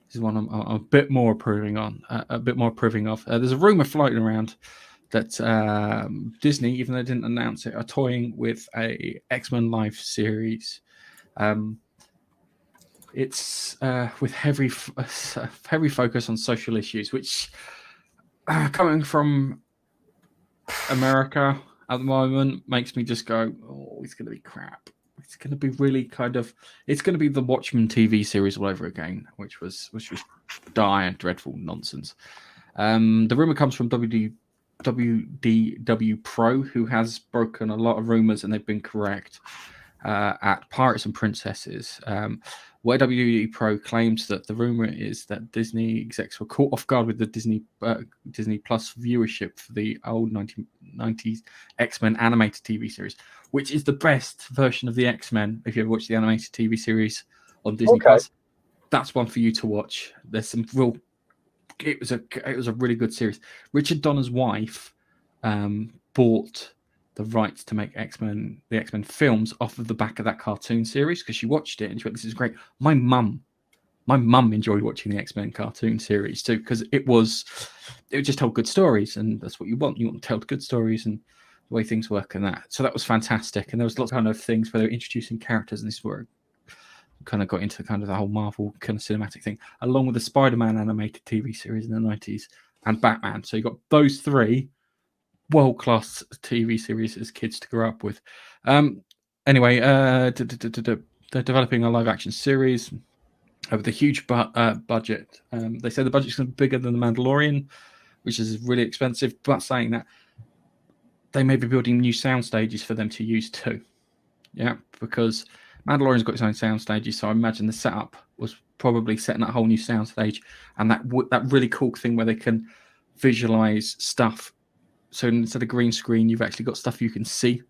This is one I'm a bit more approving on, a bit more approving of. There's a rumor floating around that Disney, even though they didn't announce it, are toying with a X-Men live series. It's with heavy focus on social issues, which coming from America at the moment makes me just go, oh, it's going to be crap. It's going to be really it's going to be the Watchmen TV series all over again, which was dire, dreadful nonsense. The rumor comes from WDW Pro, who has broken a lot of rumors and they've been correct at Pirates and Princesses. WDW Pro claims that the rumor is that Disney execs were caught off guard with the Disney Plus viewership for the old 1990s X-Men animated TV series, which is the best version of the X-Men. If you ever watched the animated TV series on Disney Plus, that's one for you to watch. There's some real. It was a really good series. Richard Donner's wife bought the rights to make the X-Men films off of the back of that cartoon series because she watched it and she went, "This is great." My mum enjoyed watching the X-Men cartoon series too because it just told good stories, and that's what you want. You want to tell good stories and the way things work and that. So that was fantastic, and there was lots of kind of things where they were introducing characters, and this is where kind of got into kind of the whole Marvel kind of cinematic thing, along with the Spider-Man animated TV series in the 90s and Batman. So you got those three world-class TV series as kids to grow up with. Anyway, they're developing a live-action series with a huge budget. They say the budget's going to be bigger than The Mandalorian, which is really expensive, but saying that they may be building new sound stages for them to use too. Yeah, because Mandalorian's got its own sound stages, so I imagine the setup was probably setting a whole new sound stage, and that really cool thing where they can visualize stuff. So instead of green screen, you've actually got stuff you can see,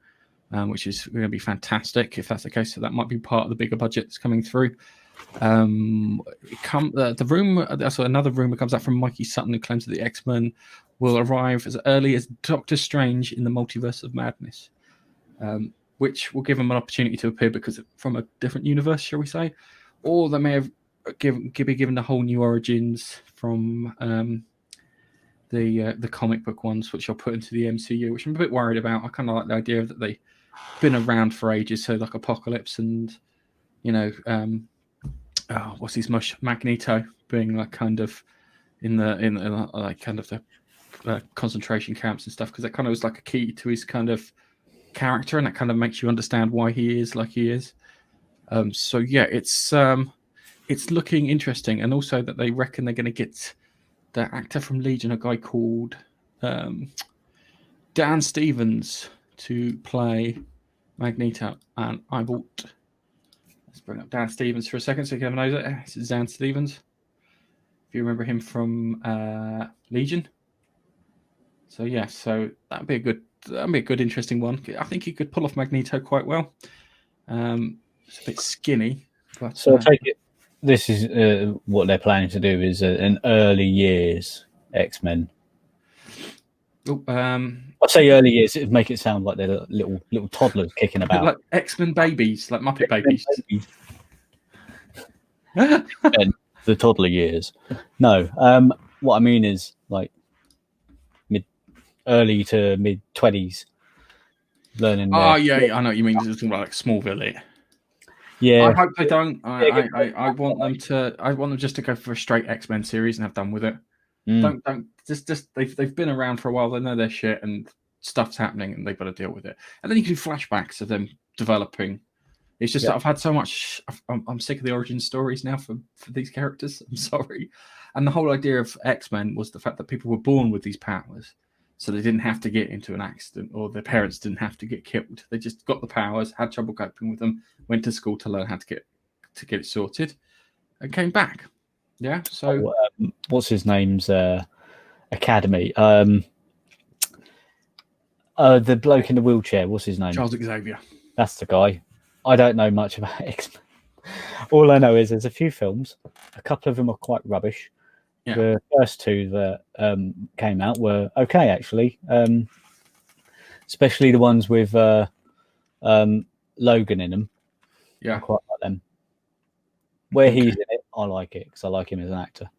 which is going to be fantastic if that's the case. So that might be part of the bigger budgets coming through. The rumor, so another rumor comes out from Mikey Sutton, who claims that the X-Men will arrive as early as Doctor Strange in the Multiverse of Madness, which will give them an opportunity to appear because from a different universe, shall we say, or they may have be given a whole new origins from the comic book ones, which I'll put into the MCU, which I'm a bit worried about. I kind of like the idea that they've been around for ages, so like Apocalypse and what's his mush Magneto being like kind of in the like kind of the concentration camps and stuff, because that kind of was like a key to his kind of character, and that kind of makes you understand why he is like he is. So yeah, it's looking interesting, and also that they reckon they're going to get the actor from Legion, a guy called Dan Stevens, to play Magneto. And let's bring up Dan Stevens for a second so you can have an idea. This is Dan Stevens. If you remember him from Legion. So yeah, so that'd be a good, interesting one. I think he could pull off Magneto quite well. It's a bit skinny, but so I take it this is what they're planning to do is an early years X-Men. I say early years, it would make it sound like they're little toddlers kicking about, like X-Men babies, like Muppet babies. And the toddler years. No, what I mean is like early to mid 20s, learning. Oh yeah, I know what you mean. This is talking about like Smallville. Yeah, I hope they don't. I want them to. I want them just to go for a straight X-Men series and have done with it. Don't just they've been around for a while. They know their shit and stuff's happening, and they've got to deal with it. And then you can do flashbacks of them developing. It's just that I've had so much. I'm sick of the origin stories now for these characters. I'm sorry. And the whole idea of X-Men was the fact that people were born with these powers, so they didn't have to get into an accident, or their parents didn't have to get killed. They just got the powers, had trouble coping with them, went to school to learn how to get it sorted, and came back. Yeah. So what's his name's academy? The bloke in the wheelchair. What's his name? Charles Xavier. That's the guy. I don't know much about X-Men. All I know is there's a few films. A couple of them are quite rubbish. Yeah. The first two that came out were okay, actually. Especially the ones with Logan in them. Yeah, I quite like them. Where he's in it, I like it because I like him as an actor.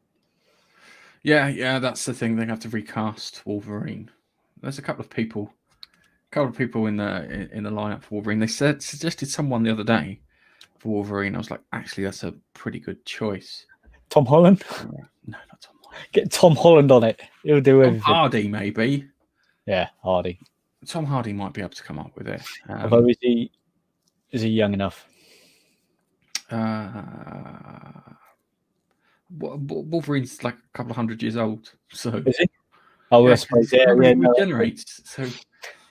Yeah, that's the thing. They have to recast Wolverine. There's a couple of people in the lineup for Wolverine. They suggested someone the other day for Wolverine. I was like, actually, that's a pretty good choice. Tom Holland? No, not Tom Holland. Get Tom Holland on it. He'll do everything. Tom Hardy, maybe. Yeah, Hardy. Tom Hardy might be able to come up with it. Although is he young enough? Wolverine's like a couple of 100 years old. So is he? Oh, yeah, I suppose. Yeah, regenerates. So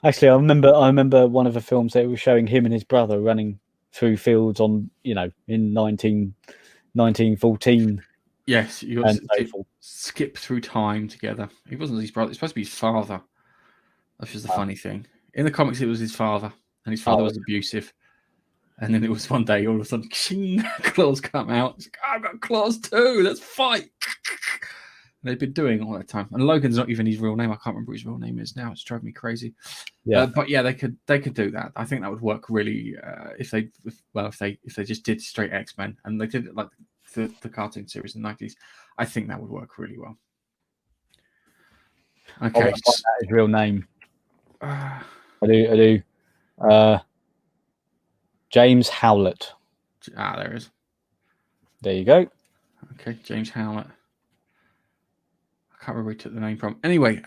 actually, I remember one of the films that was showing him and his brother running through fields on, in 1914. Yes, you got to skip through time together. He wasn't his brother; it's supposed to be his father. That's just the funny thing. In the comics, it was his father, and his father was abusive. And then it was one day, all of a sudden, claws come out. It's like, I've got claws too. Let's fight. They've been doing all that time. And Logan's not even his real name. I can't remember what his real name is now. It's driving me crazy. Yeah, but yeah, they could do that. I think that would work really if they just did straight X-Men and they did it like the cartoon series in the 90s. I think that would work really well. Okay, his real name. I do. James Howlett. There is. There you go. Okay, James Howlett. I can't remember where he took the name from. Anyway,